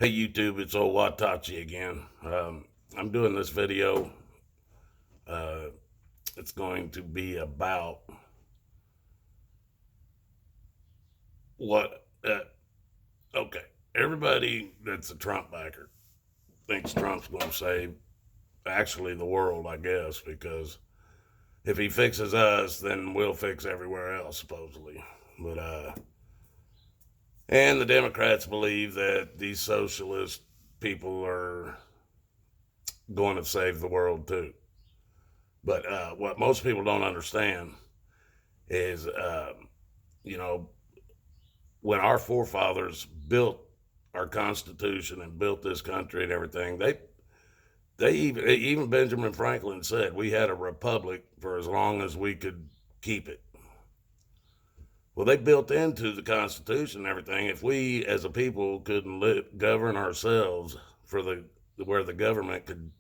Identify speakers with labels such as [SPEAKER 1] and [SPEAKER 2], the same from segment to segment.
[SPEAKER 1] Hey YouTube, it's old Watachi again. I'm doing this video. Uh, it's going to be about what. Okay, everybody that's a Trump backer thinks Trump's going to save actually the world, I guess, because if he fixes us, then we'll fix everywhere else, supposedly. But and the Democrats believe that these socialist people are going to save the world too. But what most people don't understand is, you know, when our forefathers built our Constitution and built this country and everything, they even Benjamin Franklin said we had a republic for as long as we could keep it. Well, they built into the Constitution and everything. If we as a people couldn't govern ourselves for the where the government could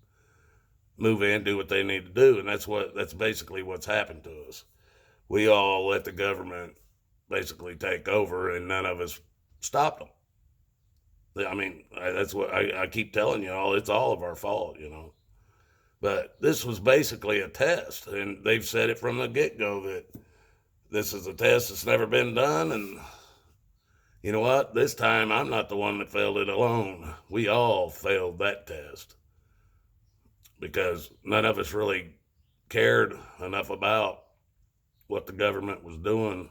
[SPEAKER 1] move in, do what they need to do, and that's basically what's happened to us. We all let the government basically take over, and none of us stopped them. I mean, that's what I keep telling you all. It's all of our fault. But this was basically a test, and they've said it from the get go that this is a test that's never been done. And you know what? This time I'm not the one that failed it alone. We all failed that test because none of us really cared enough about what the government was doing,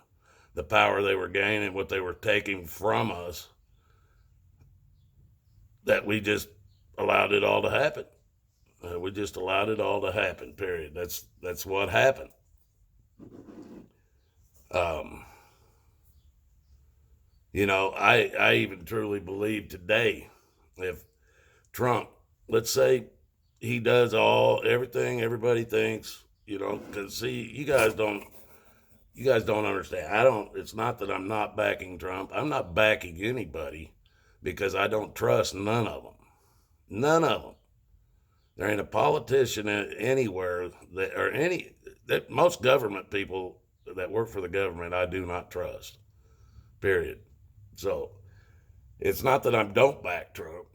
[SPEAKER 1] the power they were gaining, what they were taking from us, that we just allowed it all to happen. We just allowed it all to happen. Period. That's what happened. Um, I even truly believe today, if Trump, let's say, he does everything everybody thinks, because see, you guys don't understand. I don't. It's not that I'm not backing Trump. I'm not backing anybody because I don't trust none of them. None of them. There ain't a politician anywhere that most government people that work for the government I do not trust. Period. So it's not that I don't back Trump.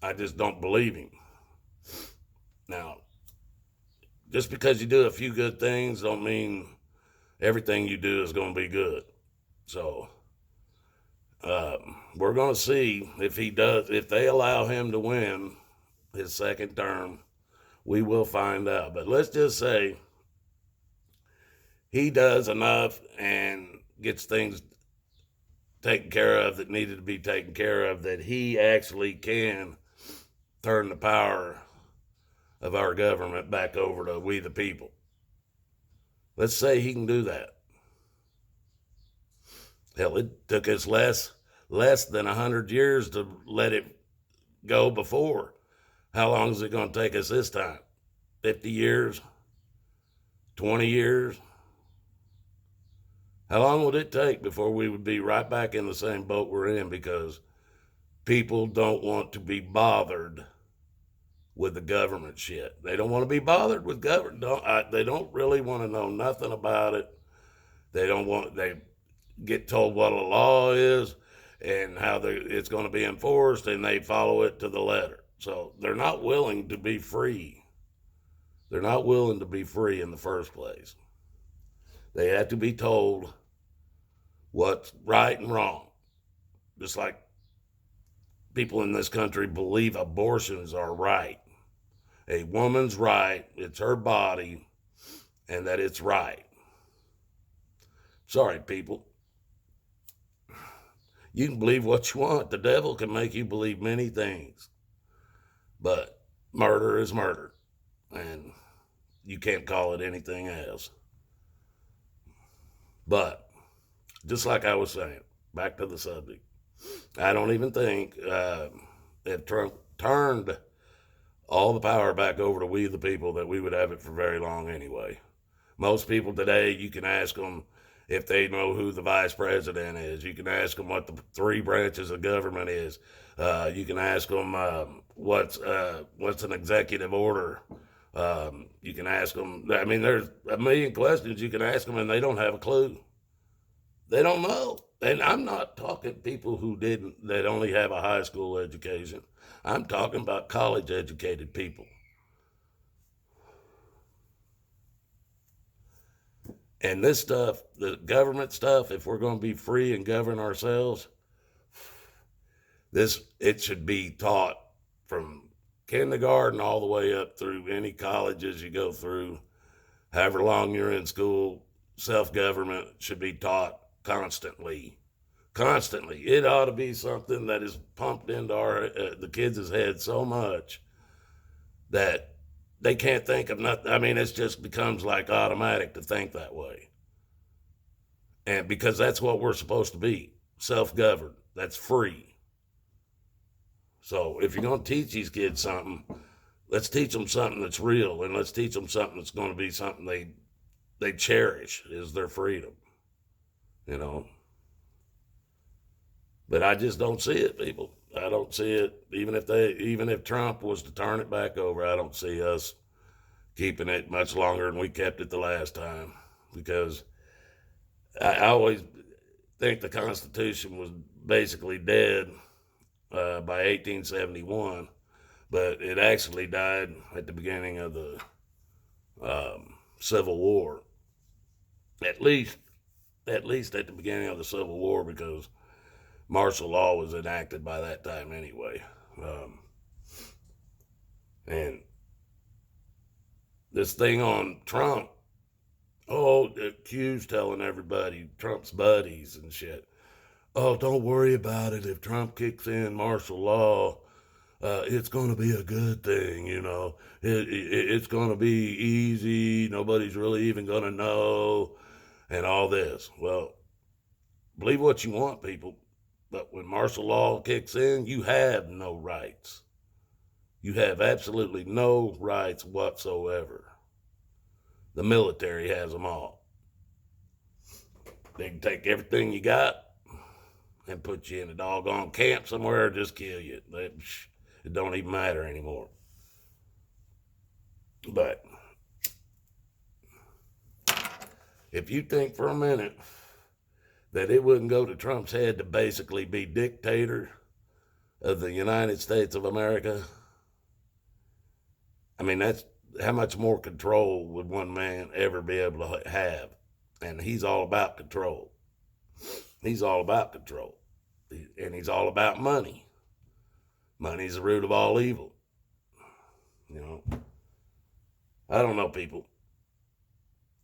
[SPEAKER 1] I just don't believe him. Now, just because you do a few good things don't mean everything you do is going to be good. So we're going to see if they allow him to win his second term. We will find out. But let's just say he does enough and gets things taken care of that needed to be taken care of, that he actually can turn the power of our government back over to we the people. Let's say he can do that. Hell, it took us less than 100 years to let it go before. How long is it going to take us this time? 50 years? 20 years? How long would it take before we would be right back in the same boat we're in? Because people don't want to be bothered with the government shit. They don't want to be bothered with government. They don't really want to know nothing about it. They get told what a law is and how it's going to be enforced, and they follow it to the letter. So they're not willing to be free. They're not willing to be free in the first place. They have to be told what's right and wrong. Just like people in this country believe abortions are right. A woman's right, it's her body, and that it's right. Sorry, people. You can believe what you want. The devil can make you believe many things. But murder is murder. And you can't call it anything else. But just like I was saying, back to the subject, I don't even think if Trump turned all the power back over to we the people, that we would have it for very long anyway. Most people today, you can ask them if they know who the vice president is. You can ask them what the three branches of government is. You can ask them what's an executive order. You can ask them. I mean, there's a million questions you can ask them, and they don't have a clue. They don't know. And I'm not talking people that only have a high school education. I'm talking about college educated people. And this stuff, the government stuff, if we're going to be free and govern ourselves, it should be taught from kindergarten all the way up through any colleges you go through, however long you're in school. Self-government should be taught constantly. Constantly. It ought to be something that is pumped into the kids' head so much that they can't think of nothing. I mean, it just becomes like automatic to think that way. And because that's what we're supposed to be, self-governed. That's free. So if you're going to teach these kids something, let's teach them something that's real, and let's teach them something that's going to be something they cherish, is their freedom. You know. But I just don't see it, people. I don't see it. Even if Trump was to turn it back over, I don't see us keeping it much longer than we kept it the last time. Because I always think the Constitution was basically dead by 1871, but it actually died at the beginning of the Civil War. At least at the beginning of the Civil War, because martial law was enacted by that time anyway. And this thing on Trump, Q's telling everybody, Trump's buddies and shit, oh, don't worry about it. If Trump kicks in martial law, it's going to be a good thing, you know. It's going to be easy. Nobody's really even going to know, and all this. Well, believe what you want, people. But when martial law kicks in, you have no rights. You have absolutely no rights whatsoever. The military has them all. They can take everything you got and put you in a doggone camp somewhere or just kill you. It don't even matter anymore. But if you think for a minute that it wouldn't go to Trump's head to basically be dictator of the United States of America, I mean, that's how much more control would one man ever be able to have? And he's all about control. He's all about control. And he's all about money. Money's the root of all evil. You know, I don't know, people.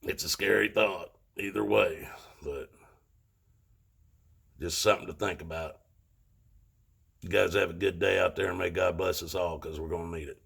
[SPEAKER 1] It's a scary thought either way, but just something to think about. You guys have a good day out there, and may God bless us all, because we're going to need it.